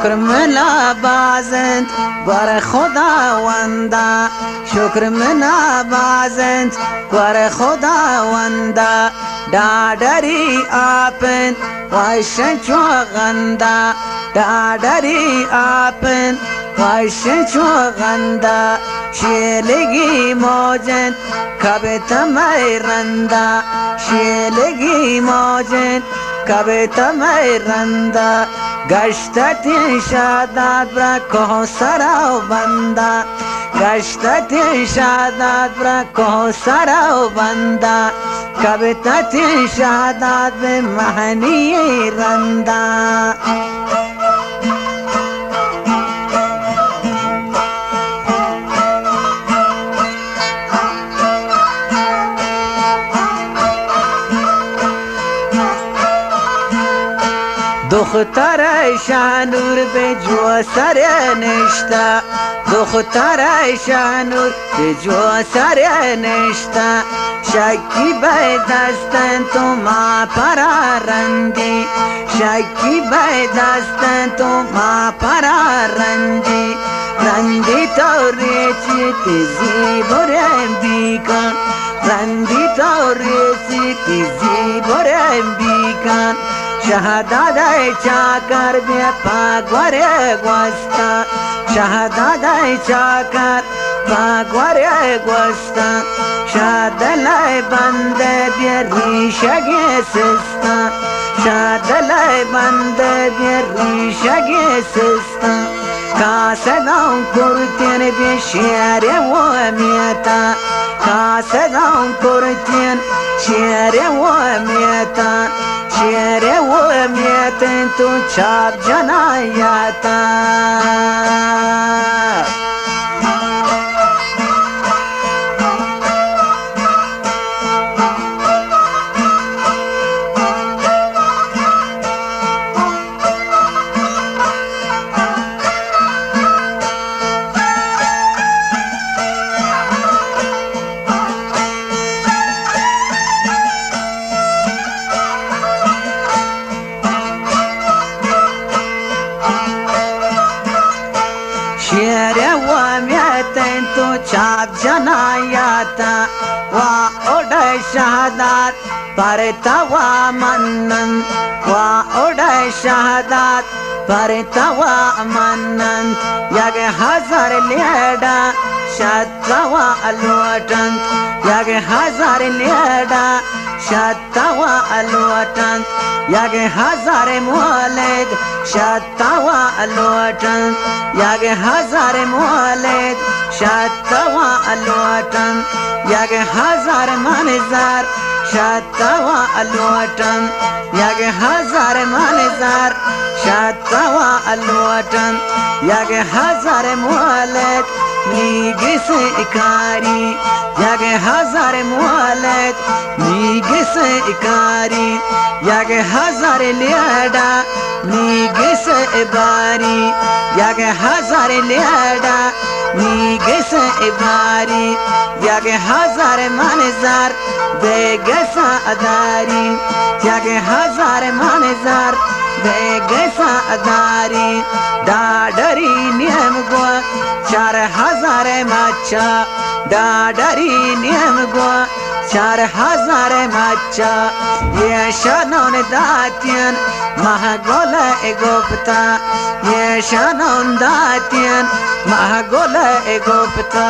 شکر منا بازند بر خداوندا شکر منا بازند بر خداوندا دادری آپن وایشن چوغندا دادری آپن وایشن چوغندا شیلگی موجن کبتا میرندا شیلگی موجن کبتا میرندا گشتتی شادات برا کوثر و بندا گشتتی شادات برا کوثر و بندا کبتتی شادات به مهنی رندا دختر شانور به جو سر نشتا دختر شانور به جو سر نشتا شکی به دستن تو ما پرارندی شکی به دستن تو ما پرارندی رندی تو ریچی تیزی برم بیکن رندی تو ریچی تیزی برم بیکن شهادت چاکر بیا پاگور گوستا شهادت چاکر پاگور گوستا شادلای بنده بیا ریشگی سستا شادلای بنده بیا ریشگی سستا کاسدان کرتین بیا شیر و میتا کاسدان کرتین شیر و میتا شیر و میتن تو چاپ جنایتا شیر و میتن تو چاپ جنایتا و اوڑ شهادت پر توا منن و اوڑ شهادت پر توا منن یک هزار لیڈا شتوا الوٹن یک هزار لیڈا شتوا الوٹن یک هزار مولد شتوا الوٹن یک هزار مولد شتوا الوٹن یک هزار منظر شتوا الوٹن یک هزار منظر شتوا الوٹن یک هزار مولد نیگس اکاری یک هزار مولد نیگس اکاری یک هزار لیڈا نیگس اباری یک هزار لیڈا نیگس اباری یک هزار منظر بگس اداری یک هزار منظر بگس اداری دادری نیم گو 4000 مچا دادری نیم گو 4000 مچا یہ شانون داتین محگول گفتا یہ شانون داتین محگول گفتا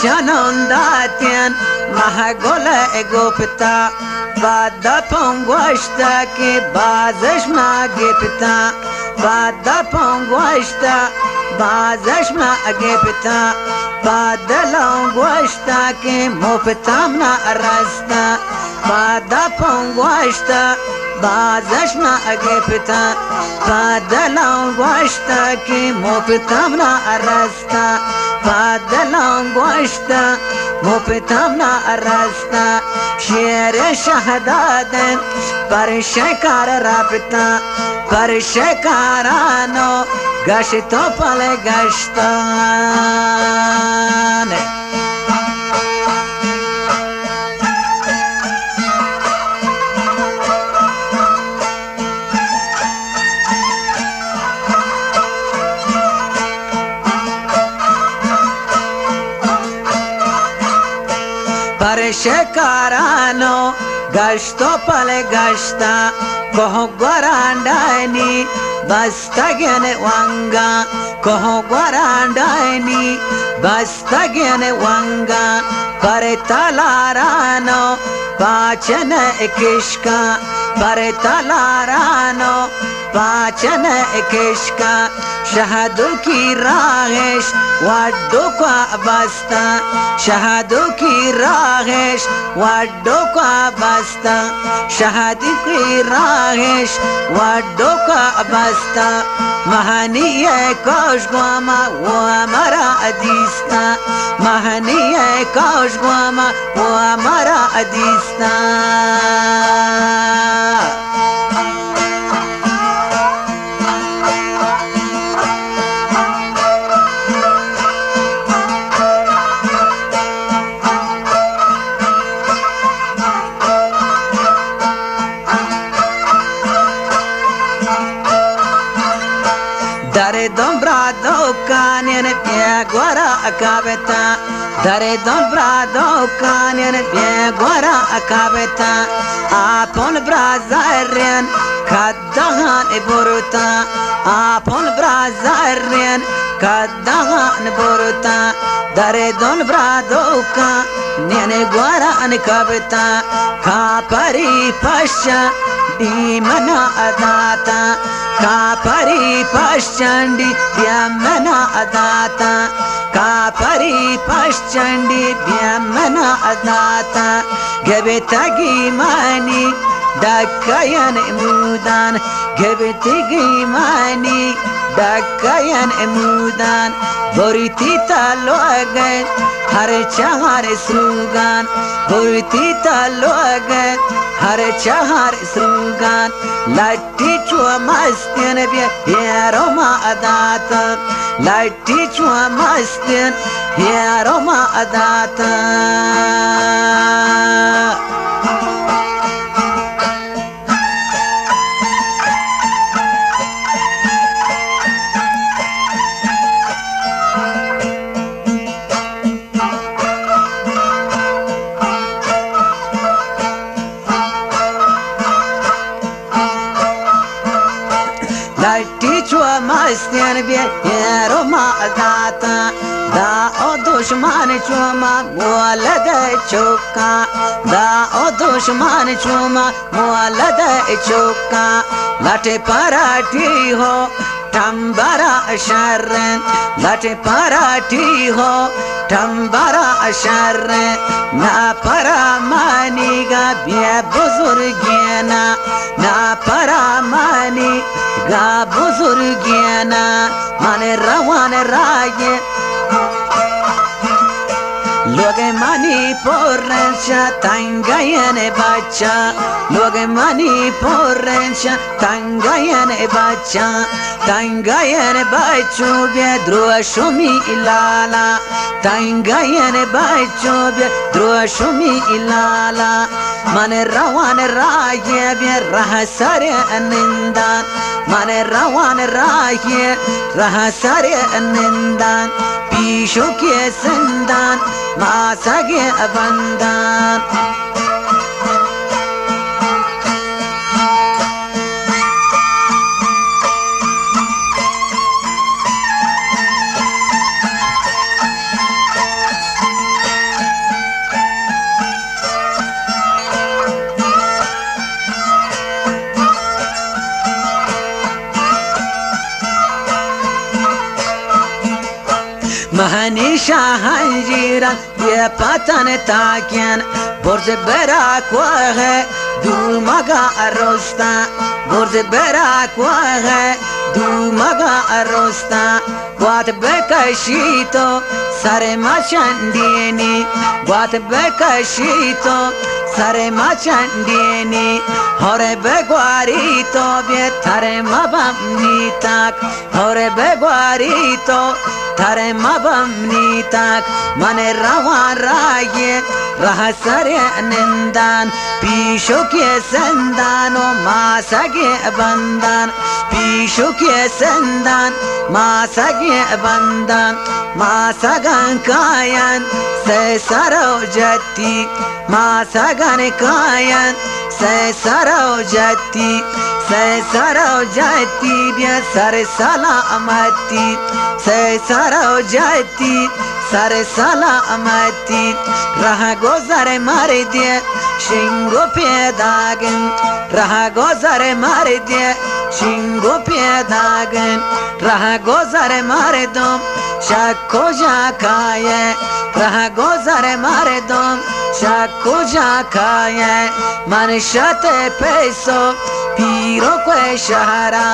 شانون داتین محگول گفتا بعد پنگوشتا که بازش ما گفتا بعد پنگوشتا بازش ما گفتا بعد لنگوشتا که مفتم نرستا بعد پنگوشتا بازش ما گفتا بعد لنگوشتا که مفتم نرستا بعد لنگوشتا مفتمنا الرستا شیر شهدادن پر شکار رابطا پر شکارانو گشتو پل گشتان پر شکارانو گشتو پل گشتا کوه گوراندانی بستگن وانگا کوه گوراندانی بستگن وانگا پر تلارانو پاچن کشکا پر تلارانو پاچن کشکا شهدو کی راهش وڈو کو بستا شهدو کی راهش وڈو کو بستا شهدو کی راهش وڈو کو بستا مهنی کوش گوما و مرا ادیستا مهنی کوش گوما و مرا ادیستا دم برادو کانین بیا گورا اکابتا دم برادو کانین بیا گورا اکابتا آپون برازرین کدهان بروتا آپون برازرین کدهان بروتا دم برادو کانین گورا اکابتا کاپری پشا دیمنا اداتا کاپری پشچنڈی بیامنا اداتا کاپری پشچنڈی بیامنا اداتا گبتگی مانی دکاین امودان گبتگی مانی دکاین امودان بریتی تلوگن هر چهار سروگان بریتی تلوگن هر چهار سروگان لٹی چو مستین بیارو ما اداتا لٹی چو مستین بیارو ما اداتا لٹی چو مستین بیارو ما اداتا دا او دشمن چوما مولد چوکا دا او دشمن چوما مولد چوکا لٹ پراٹھی ہو ٹمبرا شرن لٹ پراٹھی ہو ٹمبرا شرن نا پرامانی گا بیا بزرگینا نا پرامانی گا بزرگینا من روان رائے لوگ منی پورنشا تنگین بچا لوگ منی پورنشا تنگین بچا تنگین بچو بیا دروشمی الالا تنگین بچو بیا دروشمی الالا من روان رائے بیا رہ سر نندان من روان رائے رہ سر نندان پیشو کے سندان ماسگے بندان مهنی شاهنجیران یه پتن تاکین برز براک وغه دو مگا رستا برز براک وغه دو مگا رستا گوات بکشی تو سر ما چندینی گوات بکشی تو سر ما چندینی هره بگواری تو بیتر ما بمنی تک هره بگواری تو تر ما بمنی تک من روان رای راه سر نندان پیشو که سندان و ما سگه بندان پیشو که سندان ما سگه بندان ما سگن کاین سه سرو جتی ما سگن کاین سه سرو جتی سه سرو جتی بیا سر سلامتی سه سرو جتی سر سلامتی راه گذر مردی شنگو پیداگن راه گذر مردی شنگو پیداگن راه گذر مردم شک کجا کایه راه گذر مردم شک کجا کایه من شت پیسو پیرو که شهرا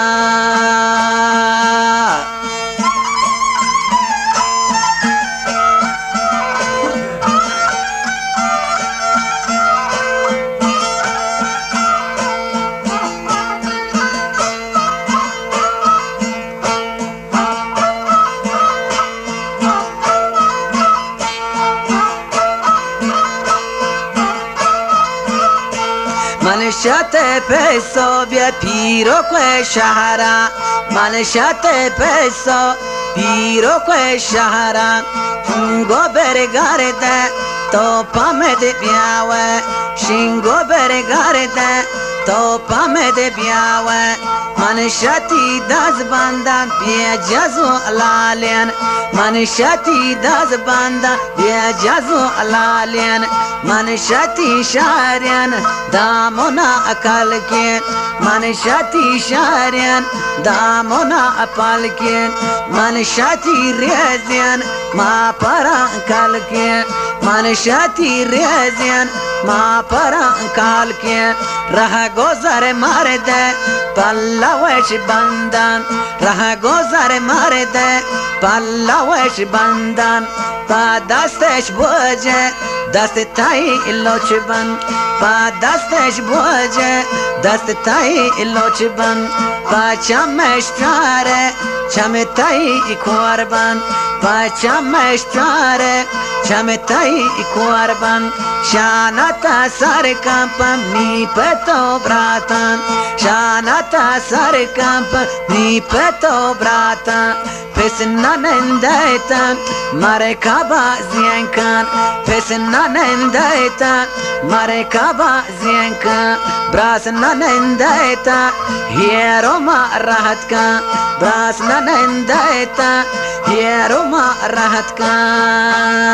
من شت پیسو بیا پیرو که شهرا من شت پیسو پیرو که شهرا شنگو برگرده تو پامد بیاوه شنگو برگرده تو پامد بیاوه من شتی داز بندم بیا جزو لالین من شتی داز بندم بیا جزو لالین من شتی شارین دامونا اکل کن من شتی شارین دامونا اپل کن من شتی ریزین ما پران کل کن من شتی ریزین ما پران کل کن راه گذر مرده پلاوش بندن راه گذر مرده پلاوش بندن با دستش بوجه دست تایی لوچ بند با دستش بوجه دست تایی لوچ بند با چمش تاره چم تایی قربان با چمش تاره چم تایی قربان شانتا سر کمپ می پتو براتان شانتا سر کمپ می پتو براتان پس ننندیتن مرکبا زین کن پس ننندیتن مرکبا زین کن براس ننندیتن هیرو ما راحت کن براس ننندیتن هیرو ما راحت کن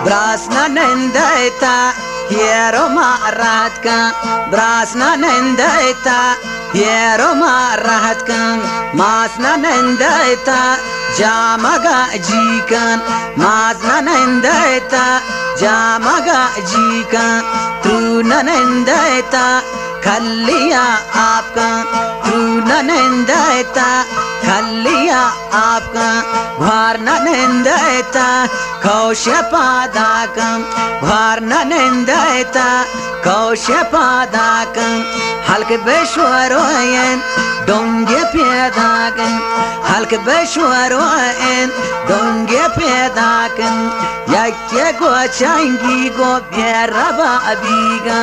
براس ننندیتا هیرو ما راحت کن براس ننندیتا هیرو ما راحت کن ماس ننندیتا جامگا جی کن ماس ننندیتا جامگا جی کن تو ننندیتا کلیا آپ کن تو ننندیتا کلیا آپ کن بھار ننندیتا کوش پاداکم بھار ننندیتا کوش پاداکم حلق بشوروین دونگی پیداکم حلق بشوروین دونگی پیداکم یکی گو چنگی گو بیربا بیگا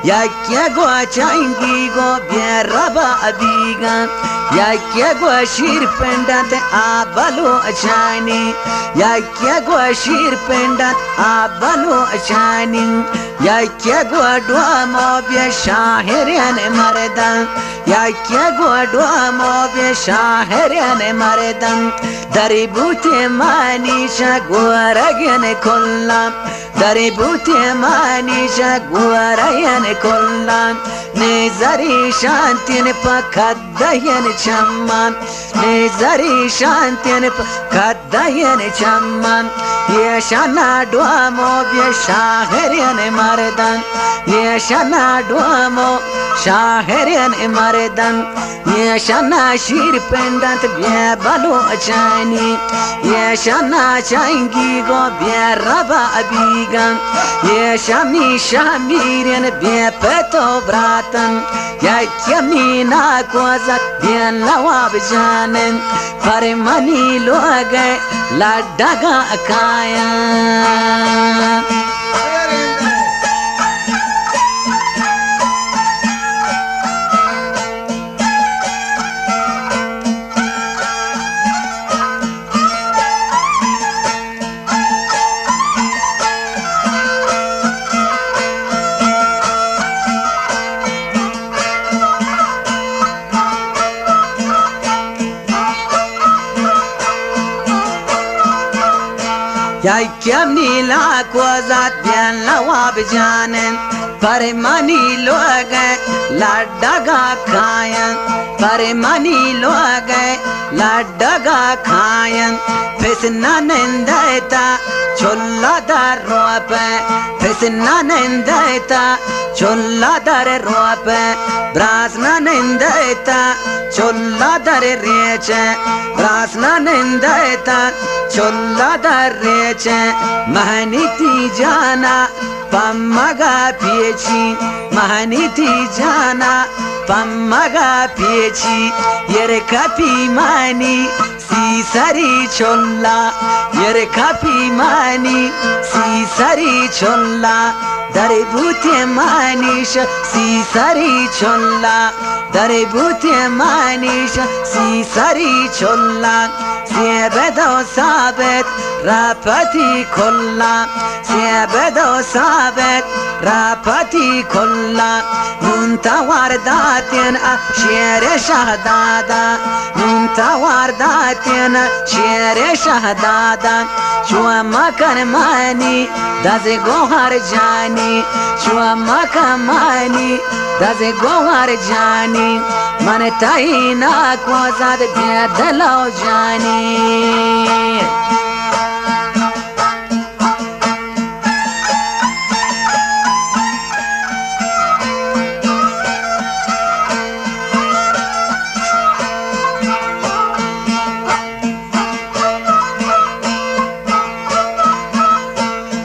یکی گو چنگی گو بیربا بیگا یکی گو شیر پندت آبلو چانی یکی گو شیر پندت آبلو چانی یکی گو دوامو بی شاهرین مردن یکی گو دوامو بی شاهرین مردن داری بوتی منیشه گوارگین کلم داری بوتی منیشه گوارگین کلم نزاری شانتین پا کدین چمان نزاری شانتین پا کدین چمان یشانا دوامو بیا شاهرین مردن یشانا دوامو شاهرین مردن یشانا شیر پندنت بیا بلوچانی یشانا چنگی گو بیا ربا بیگن یشامی شامیرین بیا پتو براتن یکی ناکوزت بیا لواب جانن فرمانی لوگه لڈگا کایا یکم نیلا کوزات بیان لواب جانن پرمانی لوگے لڈگا کھائن پرمانی لوگے لڈگا کھائن پسنا نندیتا چلا در روپے پسنا نندیتا چلا در روپے براسنا نندیتا چلا در ریچے براسنا نندیتا چلا در ریچے مہنیتی جانا پمگا پیچی مہنیتی جانا پمگا پیچی یر کپی مانی سی سری چلا یر کپی مانی سی سری چلا در بوتی مانیش سی سری چلا در بوتی مانیش سی سری چلا سیبد و ثابت راپتی کلا سیبد و ثابت راپتی کلا نونتا وارداتین شیر شهدادا نونتا وارداتین شیر شهدادا شو مکن مانی دز گوهر جانی شو مکن مانی دز گوهر جانی من تاینا کوزاد بیدلو جانی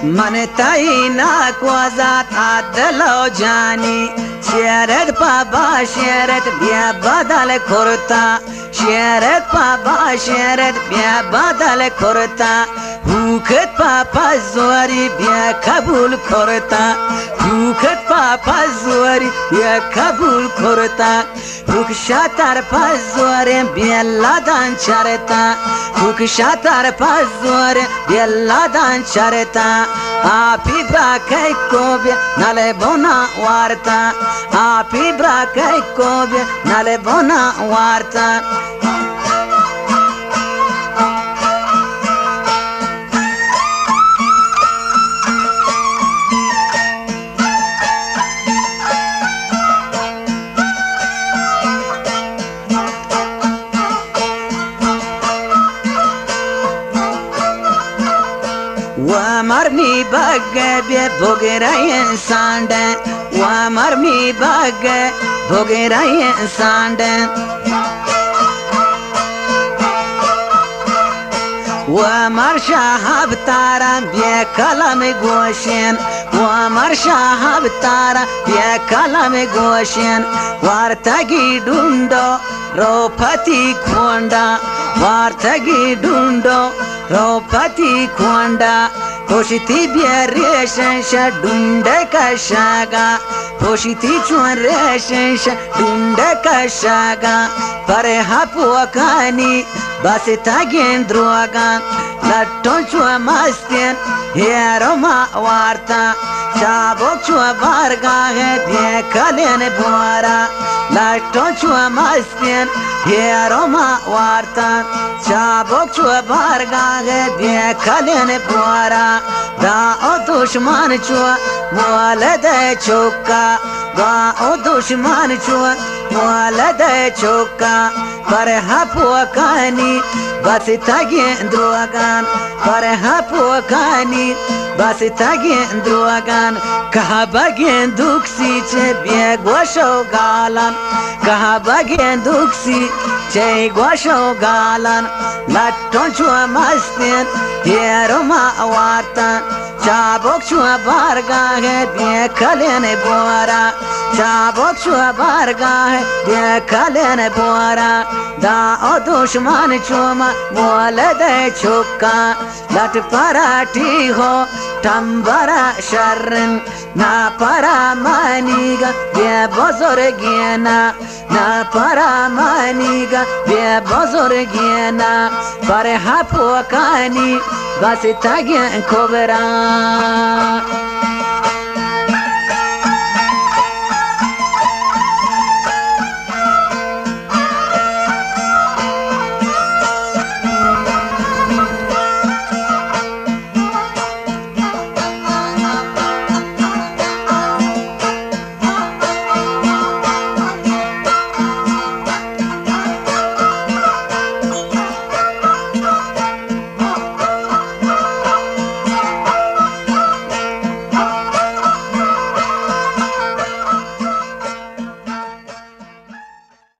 من تاینا کوزات عدلو جانی شیرت پابا شیرت بیا بدل کرتا شیرت پابا شیرت بیا بدل کرتا حوکت پاپا زوری بیا قبول کرتا حوکت پاپا زوری بیا قبول کرتا حوک شاتر پاس زوری بیا لادن چرتا حوک شاتر پاس زوری بیا لادن چرتا آپی براکی کو بیا نل بونا وارتا آپی براکی کو بیا نل بونا وارتا وامر می بگه بی بگره انسان ده وامر می بگه بگره انسان ده وامر شهاب تارم بی کلم گوشین وامر شهاب تارم بی کلم گوشین وارتگی دوندو روپتی کوندا وارتگی دوندو روپتی کوندا پوشیتی بیا ریشنش دونده کشاگا پوشیتی چون ریشنش دونده کشاگا پر هپوکانی بس تاگین دروگان لطون چون مستین هیرو ما وارتا چابک چو بارگاه بیکلین بوارا لشتون چو مستین هیرو ما وارتن چابک چو بارگاه بیکلین بوارا دا او دشمن چو مولد چوکا دا او دشمن چو مولد چوکا پر هپوکانی بس تگین دروگان پر هپوکانی بس تگین دروگان که بگین دوکسی چه بی گوشو گالن که بگین دوکسی چه گوشو گالن لطون چو مستین هیرو ما وارتن چابک چو بارگاه بیکلین بورا چابک چو بارگاه بیکلین بورا دا او دشمن چو مولد چوکا لط پراٹی ہو تنبرا شرن نا پرا مانیگا بی بزرگینا نا پرا مانیگا بی بزرگینا پر هپوکانی بس تگین کبران